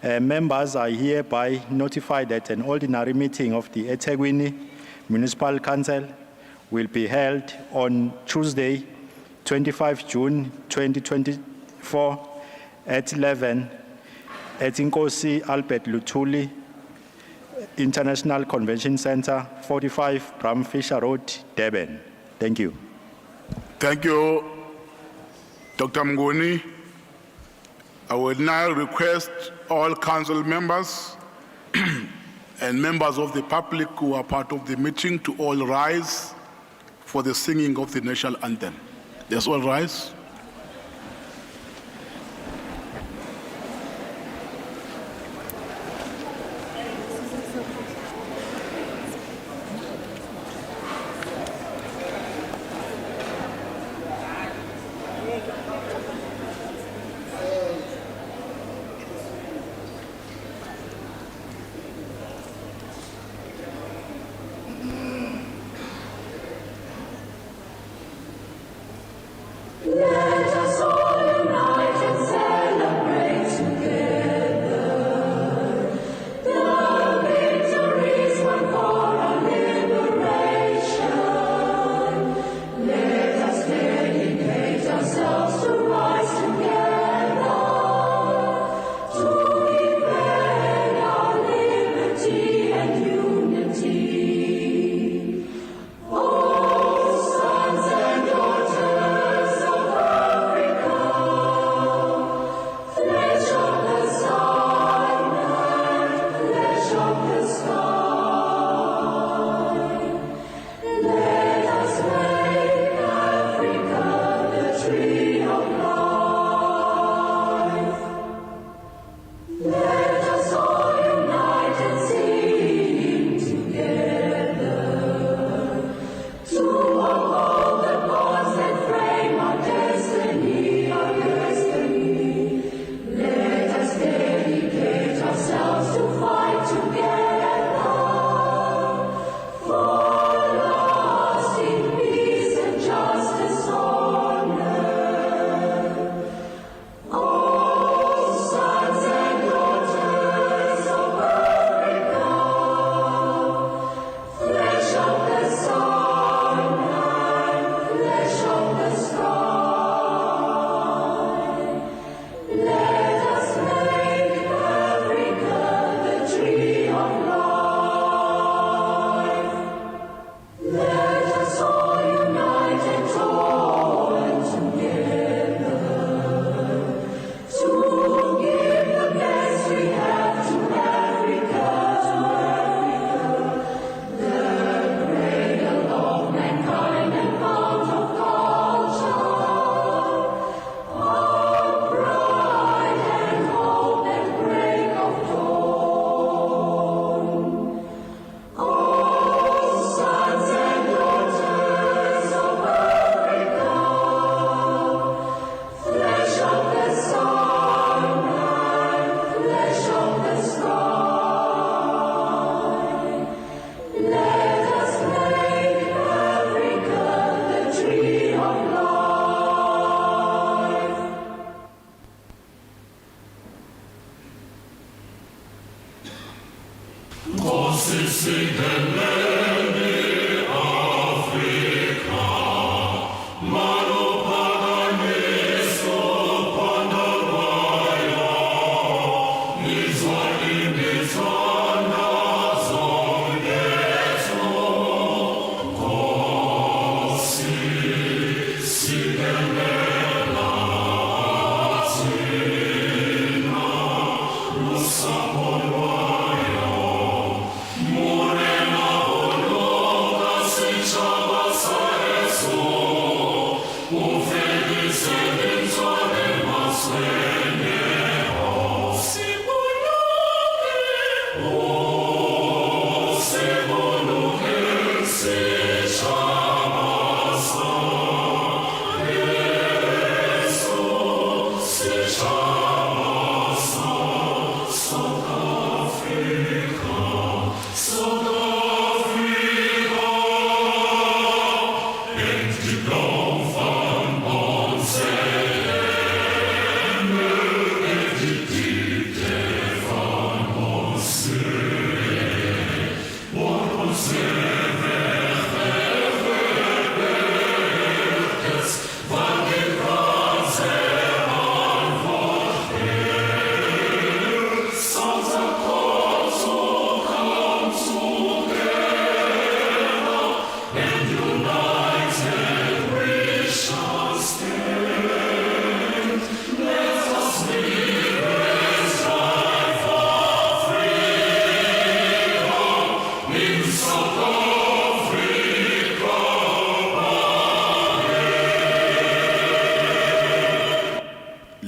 Members are hereby notified that an ordinary meeting of the eThekwini Municipal Council will be held on Tuesday, 25 June 2024 at 11 at Inkosi Albert Luthuli International Convention Center, 45 Bramfisher Road, Durban. Thank you. Thank you, Dr. Mnguni. I will now request all council members and members of the public who are part of the meeting to all rise for the singing of the national anthem. Let's all rise.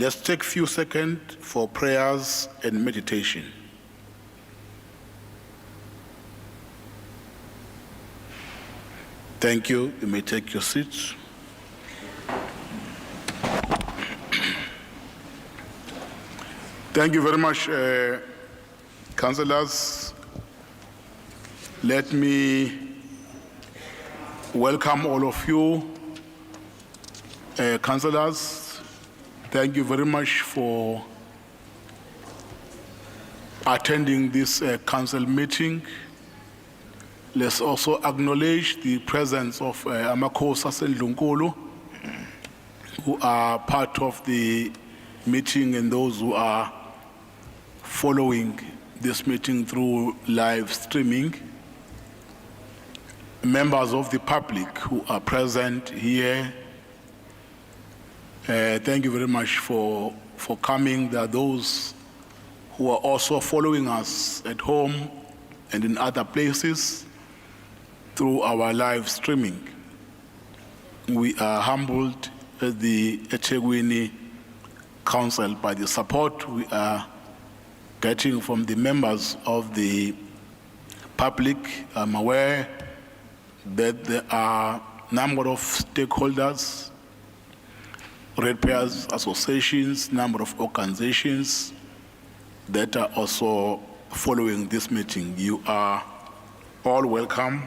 Let's take a few seconds for prayers and meditation. Thank you. You may take your seats. Thank you very much, councillors. Let me welcome all of you, councillors. Thank you very much for attending this council meeting. Let's also acknowledge the presence of Amakhosi Asendlunkulu, who are part of the meeting, and those who are following this meeting through live streaming. Members of the public who are present here, thank you very much for coming. There are those who are also following us at home and in other places through our live streaming. We are humbled at the eThekwini Council by the support we are getting from the members of the public. I'm aware that there are a number of stakeholders, ratepayers associations, number of organizations that are also following this meeting. You are all welcome.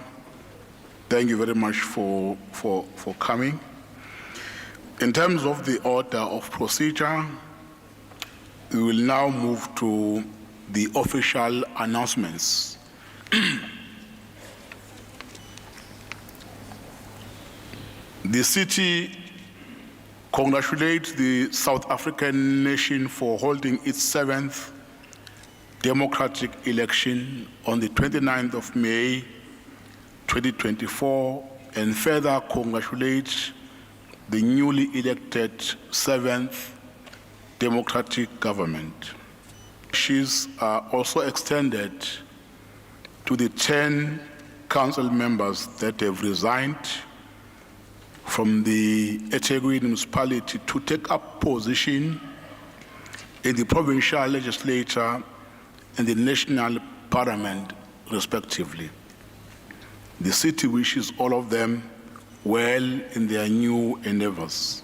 Thank you very much for coming. In terms of the order of procedure, we will now move to the official announcements. The city congratulates the South African nation for holding its 7th democratic election on the 29th of May 2024, and further congratulates the newly elected 7th democratic government. Wishes are also extended to the 10 council members that have resigned from the eThekwini municipality to take up position in the provincial legislature and the national parliament, respectively. The city wishes all of them well in their new endeavors.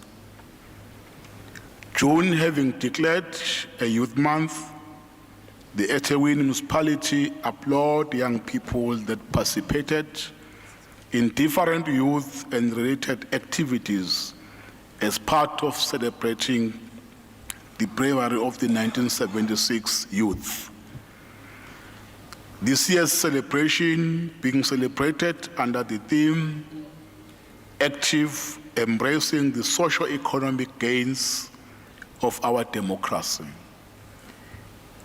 June having declared a youth month, the eThekwini municipality applaud young people that participated in different youth and related activities as part of celebrating the bravery of the 1976 youth. This year's celebration being celebrated under the theme, Active, Embracing the Socio-Economic Gains of Our Democracy.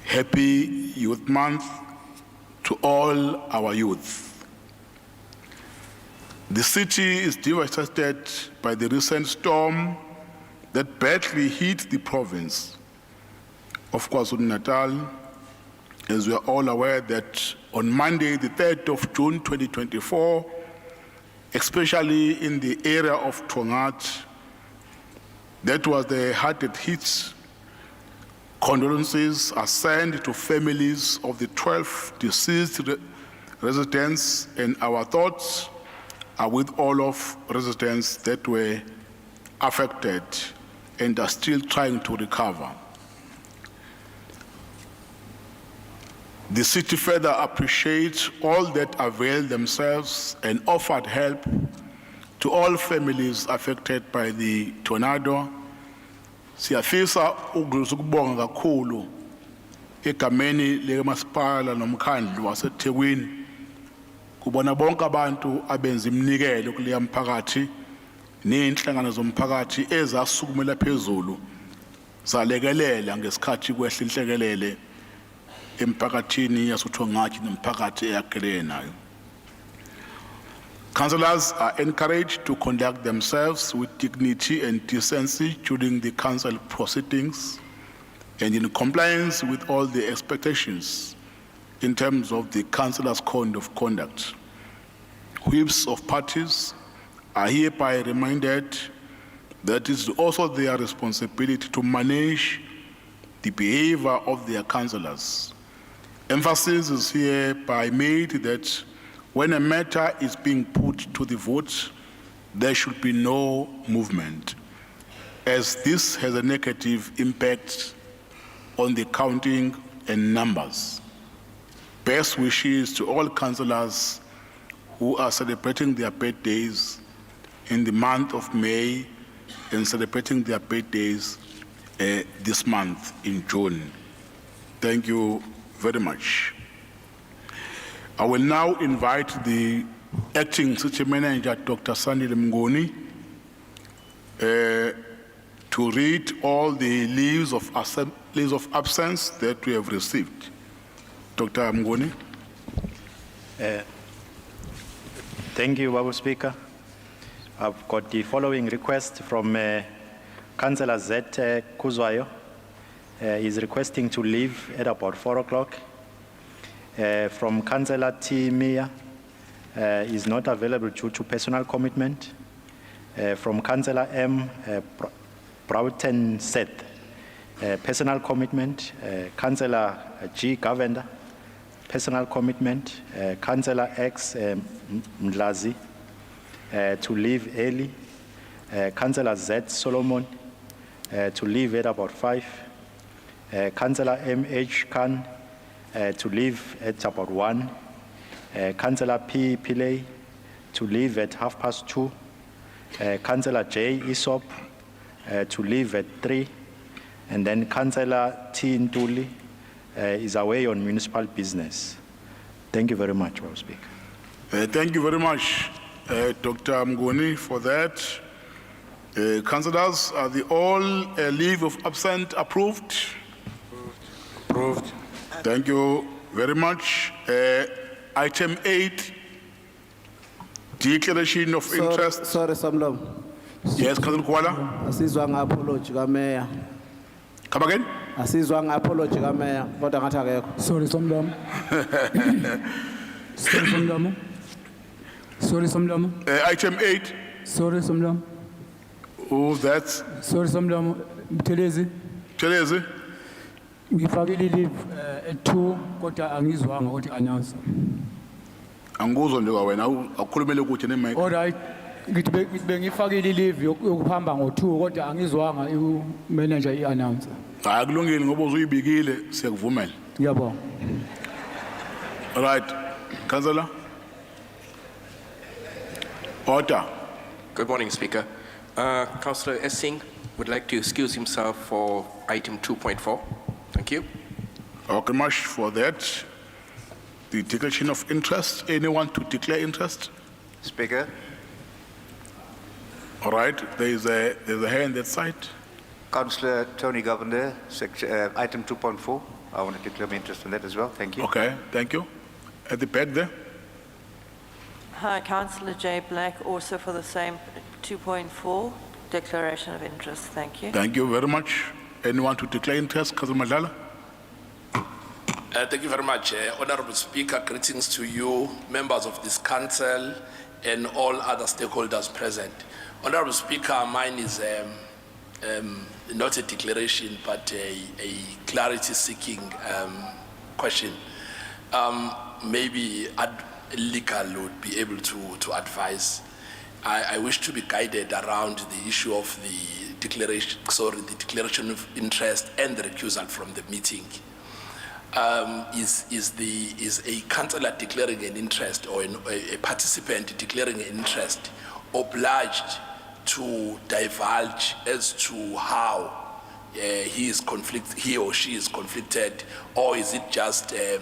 Happy Youth Month to all our youth. The city is devastated by the recent storm that badly hit the province of KwaZulu-Natal, as we are all aware that on Monday, the 3rd of June 2024, especially in the area of Tongat, that was the hardest hit. Condolences are sent to families of the 12 deceased residents, and our thoughts are with all of residents that were affected and are still trying to recover. The city further appreciates all that availed themselves and offered help to all families affected by the tornado. Siyafisa ukubonga kakhulu egameni likamasipala nomkhandlu waseThekwini kubona bonke abantu abenza iminikelo kuleya mphakathi nenhlangano zomphakathi ezasukumela phezulu zalekelela ngesikhathi kwehla inhlekelele emphakathini yasuthongathi nomphakathi eyakhelene nayo. Councillors are encouraged to conduct themselves with dignity and decency during the council proceedings and in compliance with all the expectations in terms of the councillors' code of conduct. Whips of parties are hereby reminded that is also their responsibility to manage the behavior of their councillors. Emphasis is hereby made that when a matter is being put to the vote, there should be no movement, as this has a negative impact on the counting and numbers. Best wishes to all councillors who are celebrating their birthdays in the month of May and celebrating their birthdays this month in June. Thank you very much. I will now invite the Acting City Manager, Dr. Sandy Mngoni, to read all the leaves of absence that we have received. Dr. Mngoni. Thank you, Babu Speaker. I've got the following request from Councillor Z. Kuzwayo. He's requesting to leave at about 4 o'clock. From Councillor T. Mia, is not available due to personal commitment. From Councillor M. Broughton Seth, personal commitment. Councillor G. Govender, personal commitment. Councillor X. Mdlazi, to leave early. Councillor Z. Solomon, to leave at about 5. Councillor M.H. Khan, to leave at about 1. Councillor P. Pillay, to leave at 2:30. Councillor J. Isop, to leave at 3. And then Councillor T. Ntuli is away on municipal business. Thank you very much, Madam Speaker. Thank you very much, Dr. Mngoni, for that. Councillors, are the all leave of absent approved? Approved. Thank you very much. Item 8, declaration of interest. Sorry, Samlom. Yes, Councillor Kuala. Asizwa apology ka mayor. Come again? Asizwa apology ka mayor kodwa ngathi akekho. Sorry, Somdamo. Sorry, Somdamo. Sorry, Somdamo. Item 8. Sorry, Somdamo. Oh, that's Sorry, Somdamo. Mthelezi. Chelezi. Ngifakile leave at 2 kodwa angizwanga ukuthi announce. Anguzwa nje wena akukhulumele ukuthi nemic. Alright. Ngithi bengifakile leave yokuhamba ngo2 kodwa angizwanga manager iannounce. Hayi kulungile ngoba uzuyibikile siyakuvumela. Ngiyabonga. All right, Councillor. Order. Good morning, Speaker. Councillor Essing would like to excuse himself for item 2.4. Thank you. Okay, much for that. The declaration of interest. Anyone to declare interest? Speaker, All right, there's a hand that side. Councillor Tony Govender, item 2.4. I want to declare my interest in that as well. Thank you. Okay, thank you. At the back there. Hi, Councillor J. Black, also for the same 2.4, declaration of interest. Thank you. Thank you very much. Anyone to declare interest? Councillor Madlala. Thank you very much, Honorable Speaker. Greetings to you, members of this council, and all other stakeholders present. Honorable Speaker, mine is not a declaration, but a clarity-seeking question. Maybe legal would be able to advise. I wish to be guided around the issue of the declaration of interest and the recusal from the meeting. Is a councillor declaring an interest or a participant declaring an interest obliged to divulge as to how he or she is conflicted, or is it just a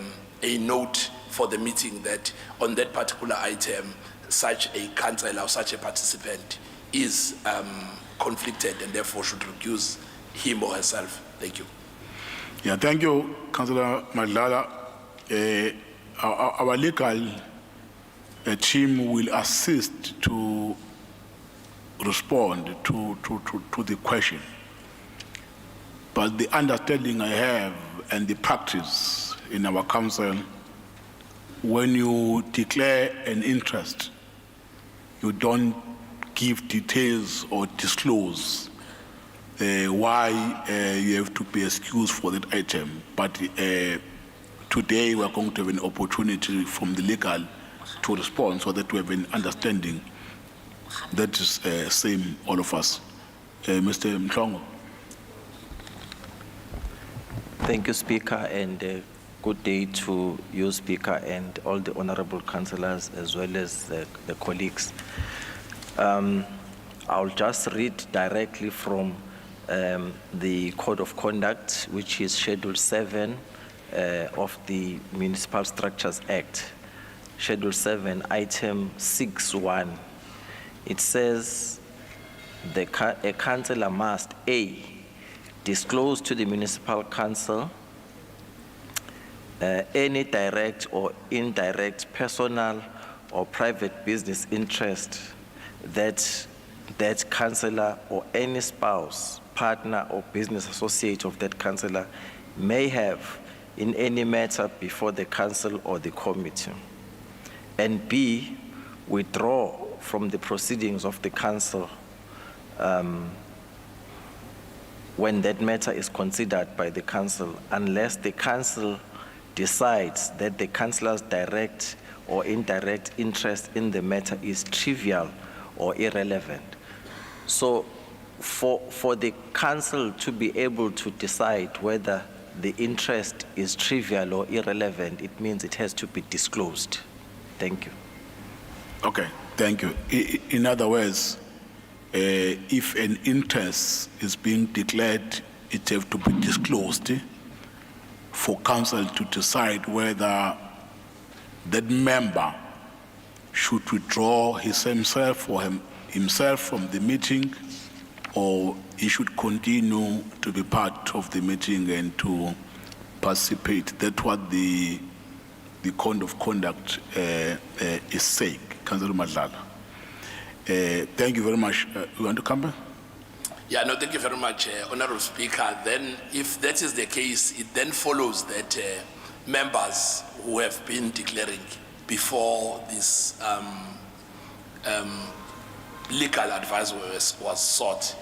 note for the meeting that on that particular item such a councillor or such a participant is conflicted and therefore should recuse him or herself? Thank you. Yeah, thank you, Councillor Madlala. Our legal team will assist to respond to the question. But the understanding I have and the practice in our council, when you declare an interest, you don't give details or disclose why you have to be excused for that item. But today we are going to have an opportunity from the legal to respond so that we have an understanding. That is same, all of us. Mr. Mhlongo. Thank you, Speaker, and good day to you, Speaker, and all the honorable councillors as well as the colleagues. I'll just read directly from the Code of Conduct, which is Schedule 7 of the Municipal Structures Act. Schedule 7, Item 6.1. It says a councillor must A, disclose to the municipal council any direct or indirect personal or private business interest that councillor or any spouse, partner or business associate of that councillor may have in any matter before the council or the committee. And B, withdraw from the proceedings of the council when that matter is considered by the council, unless the council decides that the councillor's direct or indirect interest in the matter is trivial or irrelevant. So for the council to be able to decide whether the interest is trivial or irrelevant, it means it has to be disclosed. Thank you. Okay, thank you. In other words, if an interest is being declared, it has to be disclosed for council to decide whether that member should withdraw himself from the meeting, or he should continue to be part of the meeting and to participate. That's what the Code of Conduct is saying. Councillor Madlala. Thank you very much. You want to come back? Yeah, no, thank you very much, Honorable Speaker. Then, if that is the case, it then follows that members who have been declaring before this legal advice was sought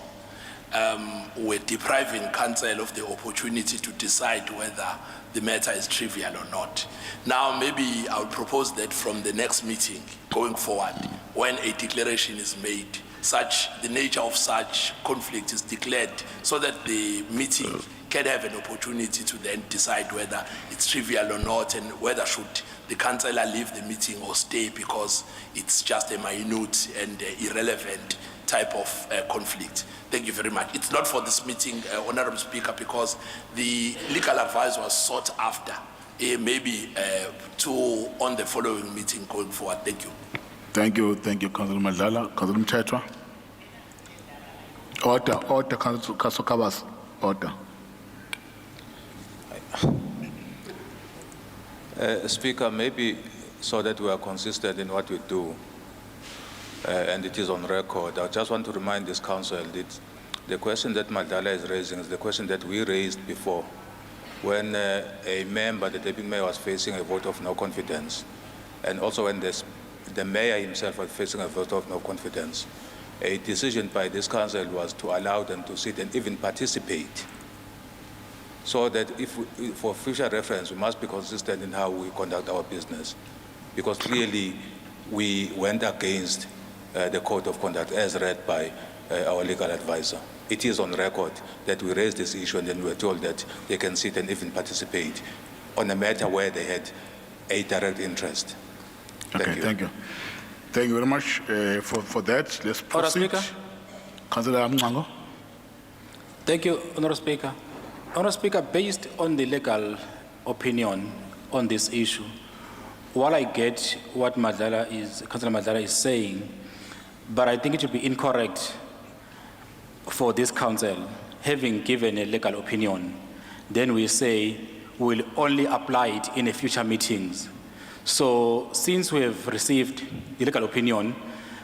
were depriving council of the opportunity to decide whether the matter is trivial or not. Now, maybe I would propose that from the next meeting going forward, when a declaration is made, the nature of such conflict is declared so that the meeting can have an opportunity to then decide whether it's trivial or not, and whether should the councillor leave the meeting or stay because it's just a minute and irrelevant type of conflict. Thank you very much. It's not for this meeting, Honorable Speaker, because the legal advice was sought after, maybe on the following meeting going forward. Thank you. Thank you, Councillor Madlala. Councillor Mtetwa. Order, Councillor Kabas. Order. Speaker, maybe so that we are consistent in what we do, and it is on record, I just want to remind this council that the question that Madlala is raising is the question that we raised before when a member, the deputy mayor, was facing a vote of no confidence, and also when the mayor himself was facing a vote of no confidence. A decision by this council was to allow them to sit and even participate, so that for future reference, we must be consistent in how we conduct our business, because clearly we went against the Code of Conduct as read by our legal advisor. It is on record that we raised this issue and then we were told that they can sit and even participate on a matter where they had a direct interest. Thank you. Thank you. Thank you very much for that. Let's proceed. Speaker. Councillor Mngango. Thank you, Honourable Speaker. Honourable Speaker, based on the legal opinion on this issue, while I get what Councillor Madlala is saying, but I think it would be incorrect for this council, having given a legal opinion, then we say we'll only apply it in a future meetings. So since we have received the legal opinion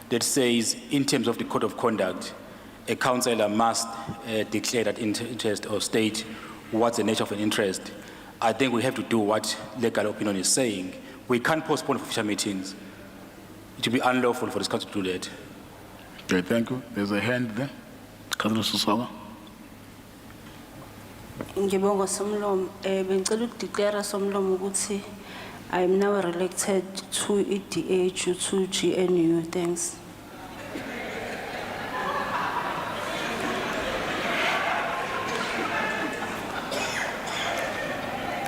that says in terms of the Code of Conduct, a councillor must declare that interest or state what's the nature of an interest, I think we have to do what legal opinion is saying. We can't postpone for future meetings. It will be unlawful for this council to do that. Okay, thank you. There's a hand there. Councillor Susaga. Ngibonga somlomo bengicela ukudeclare somlomo ukuthi I am now elected to EDH to GNU. Thanks.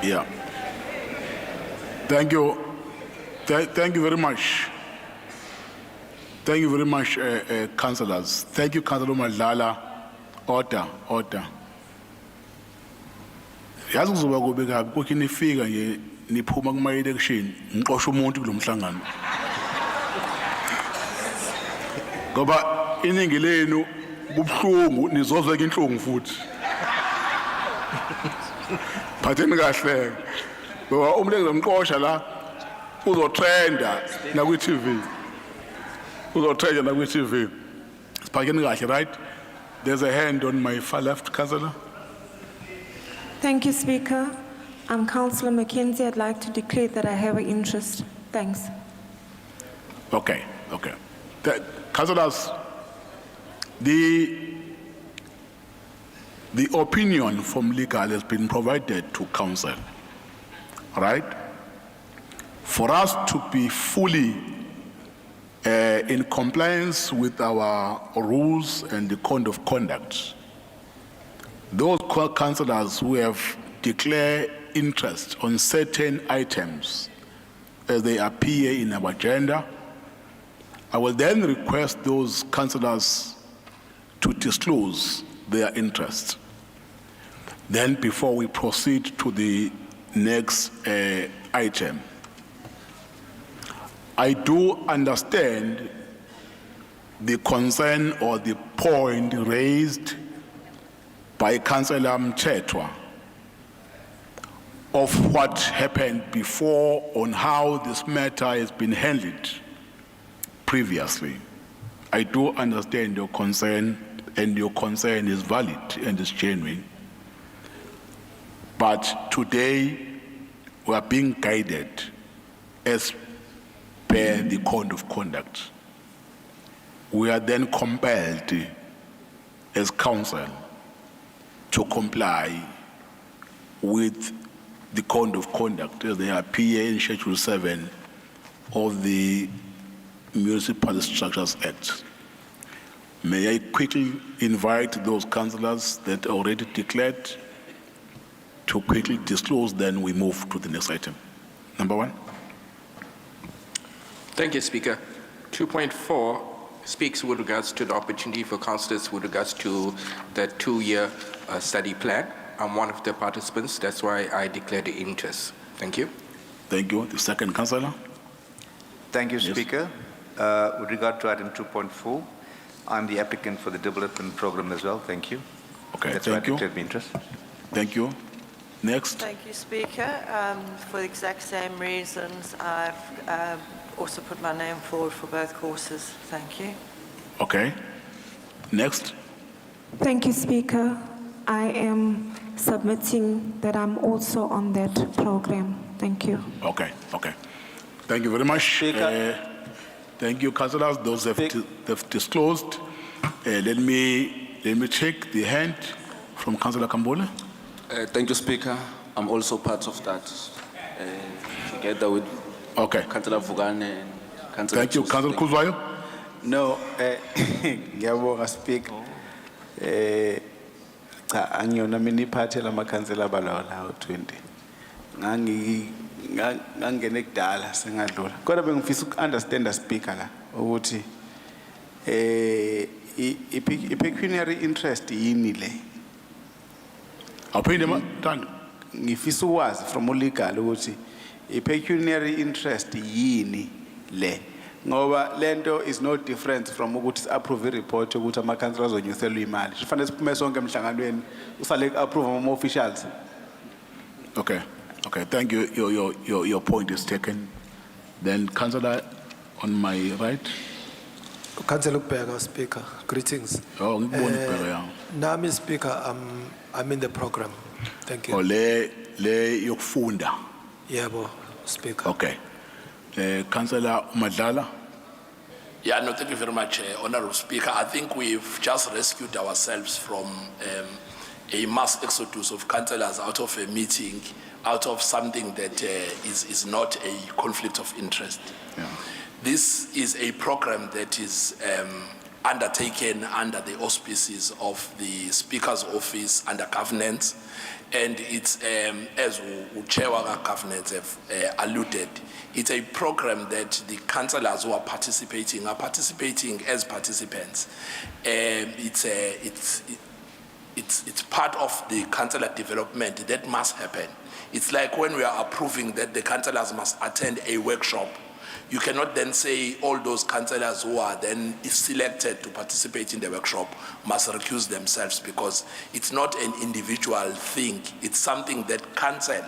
Yeah. Thank you. Thank you very much. Thank you very much, councillors. Thank you, Councillor Madlala. Order. Yazi kuzoba kube kabi kokho nifika nje niphuma kuma election ngiqosha umuntu kulomhlangano. Ngoba iningi lenu kubhlungu nizozweka inhlungu futhi. Phatheni kahle. Ngoba umlenge zomqosha la uzotrenda na ku TV. Uzotrenda na ku TV. Siphakeni kahle, right? There's a hand on my far left, Councillor. Thank you, Speaker. I'm Councillor Mackenzie. I'd like to declare that I have an interest. Thanks. Okay. Councillors, the opinion from legal has been provided to council, right? For us to be fully in compliance with our rules and the code of conduct, those councillors who have declared interest on certain items as they appear in our agenda, I will then request those councillors to disclose their interest. Then before we proceed to the next item, I do understand the concern or the point raised by Councillor Mchetwa of what happened before on how this matter has been handled previously. I do understand your concern, and your concern is valid and is genuine. But today, we are being guided as per the code of conduct. We are then compelled as council to comply with the code of conduct as they appear in Schedule 7 of the Municipal Structures Act. May I quickly invite those councillors that are already declared to quickly disclose, then we move to the next item. Number one. Thank you, Speaker. 2.4 speaks with regards to the opportunity for councillors with regards to the 2-year study plan. I'm one of the participants. That's why I declared the interest. Thank you. Thank you. The second councillor. Thank you, Yes. Speaker. With regard to item 2.4, I'm the applicant for the development program as well. Thank you. Okay, That's why I thank you. declared my interest. Thank you. Next. Thank you, Speaker. For the exact same reasons, I've also put my name forward for both courses. Thank you. Okay. Next. Thank you, Speaker. I am submitting that I'm also on that program. Thank you. Okay. Thank you very much. Thank you, councillors. Those have disclosed. Let me take the hand from Councillor Kambole. Thank you, Speaker. I'm also part of that, together with Councillor Vugane and Councillor. Thank you, Councillor Kuzwayo. No, ngiyabonga Speaker. Cha angiyona mina iphathe lamakhansela abalawula u20. Ngangene kudala sengadlula. Kodwa bengifisa ukunderstand Speaker la ukuthi pecuniary interest yini le? Awuphinde manje. Ngifisa ukwazi from legal ukuthi pecuniary interest yini le? Ngoba lento is no different from ukuthi approve report ukuthi ama councillors onyuselwe imali. Kufanele siphume sonke emhlanganweni usale approve ama officials. Okay, thank you. Your point is taken. Then Councillor on my right. Councillor Ubheka, Speaker. Greetings. Oh, ngibona Ubheka ya. Nami Speaker, I'm in the program. Thank you. Oh, le yokufunda. Yebo, Speaker. Okay. Councillor Madlala. Yeah, no, thank you very much, Honorable Speaker. I think we've just rescued ourselves from a mass exodus of councillors out of a meeting, out of something that is not a conflict of interest. Yeah. This is a program that is undertaken under the auspices of the Speaker's Office under governance, and it's, as Chair of governance have alluded, it's a program that the councillors who are participating as participants. It's part of the councillor development that must happen. It's like when we are approving that the councillors must attend a workshop. You cannot then say all those councillors who are then selected to participate in the workshop must recuse themselves, because it's not an individual thing. It's something that council,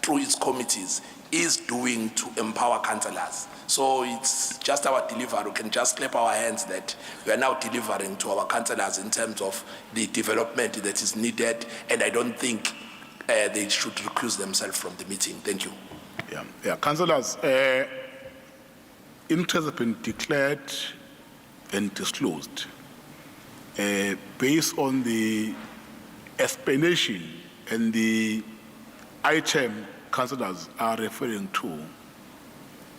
through its committees, is doing to empower councillors. So it's just our delivery. We can just clap our hands that we are now delivering to our councillors in terms of the development that is needed, and I don't think they should recuse themselves from the meeting. Thank you. Yeah, councillors, interest has been declared and disclosed based on the explanation and the item councillors are referring to.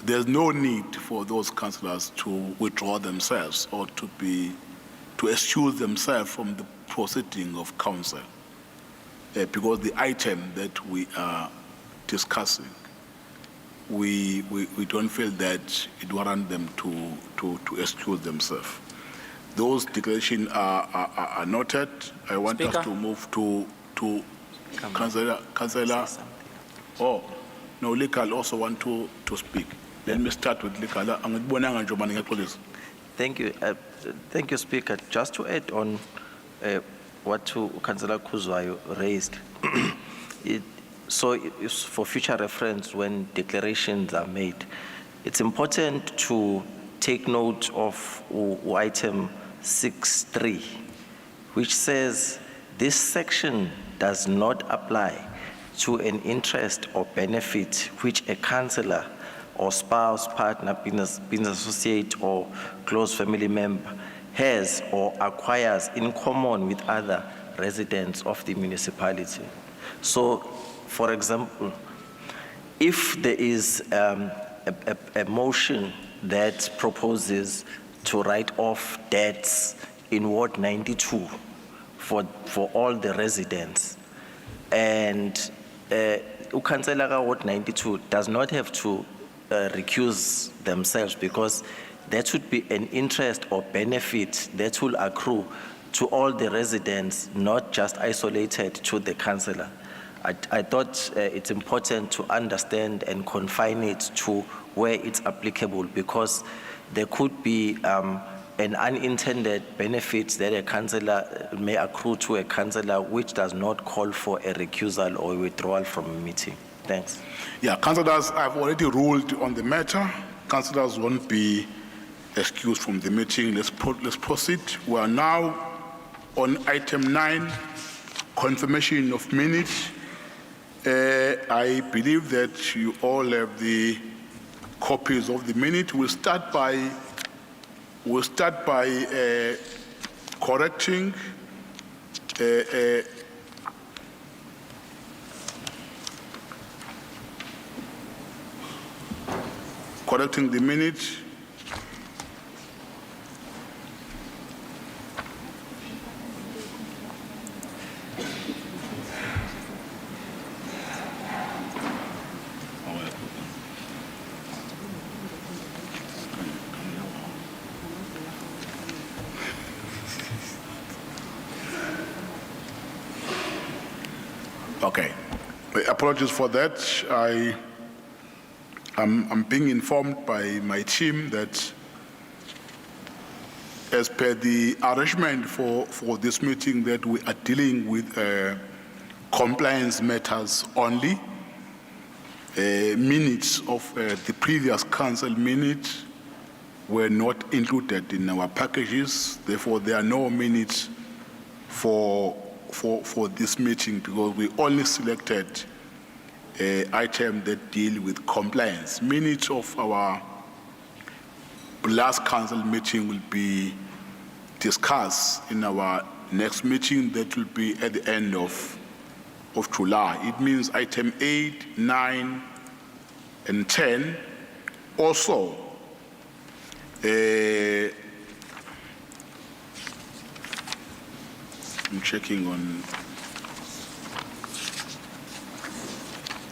There's no need for those councillors to withdraw themselves or to excuse themselves from the proceeding of council, because the item that we are discussing, we don't feel that it warrants them to excuse themselves. Those declarations are noted. I want Speaker. us to move to Councillor. Oh, no, Likal also want to speak. Let me start with Likala. Thank you. Thank you, Speaker. Just to add on what Councillor Kuzwayo raised, it's for future reference when declarations are made, it's important to take note of item 6.3, which says this section does not apply to an interest or benefit which a councillor or spouse, partner, business associate, or close family member has or acquires in common with other residents of the municipality. So, for example, if there is a motion that proposes to write off debts in Ward 92 for all the residents, and Councillor Ward 92 does not have to recuse themselves, because that would be an interest or benefit that will accrue to all the residents, not just isolated to the councillor. I thought it's important to understand and confine it to where it's applicable, because there could be an unintended benefit that a councillor may accrue to a councillor which does not call for a recusal or withdrawal from a meeting. Thanks. Yeah, councillors, I've already ruled on the matter. Councillors won't be excused from the meeting. Let's proceed. We are now on item 9, confirmation of minutes. I believe that you all have the copies of the minute. We'll start by correcting the minutes. Okay, apologies for that. I'm being informed by my team that as per the arrangement for this meeting that we are dealing with compliance matters only. Minutes of the previous council minutes were not included in our packages. Therefore, there are no minutes for this meeting, because we only selected items that deal with compliance. Minutes of our last council meeting will be discussed in our next meeting that will be at the end of July. It means item 8, 9, and 10 also I'm checking on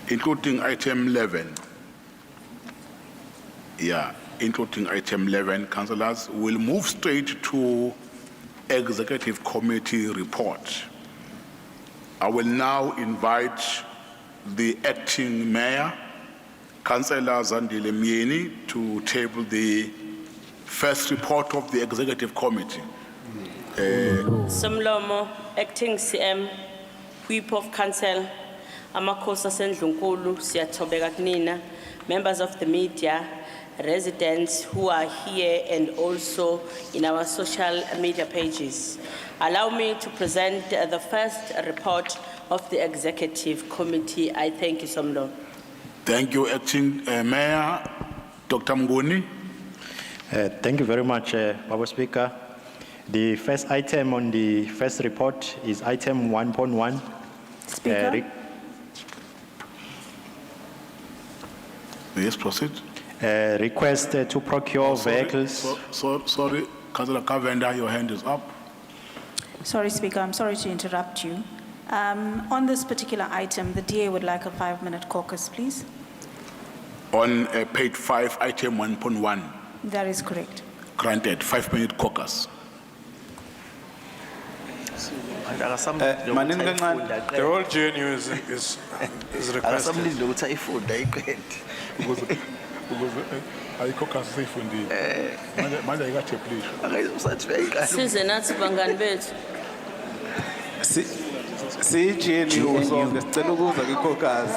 including item 11. Yeah, including item 11, councillors will move straight to executive committee report. I will now invite the acting mayor, Councillor Zandile Mieni, to table the first report of the executive committee. Somlomo, acting CM, whip of council, Amakosa Sendlunkulu, Siatobega Knina, members of the media, residents who are here and also in our social media pages. Allow me to present the first report of the executive committee. I thank you, Somlo. Thank you, acting mayor, Dr. Mnguni. Thank you very much, Baba Speaker. The first item on the first report is item 1.1. Speaker. Yes, proceed. Request to procure vehicles. Sorry, Councillor Kavenda, your hand is up. Sorry, Speaker, I'm sorry to interrupt you. On this particular item, the DA would like a 5-minute caucus, please. On page 5, item 1.1. That is correct. Granted, 5-minute caucus. The whole GNU is requested. Size nathi bangani bethu. Si GNU sonke sicela ukuza kwi-caucus.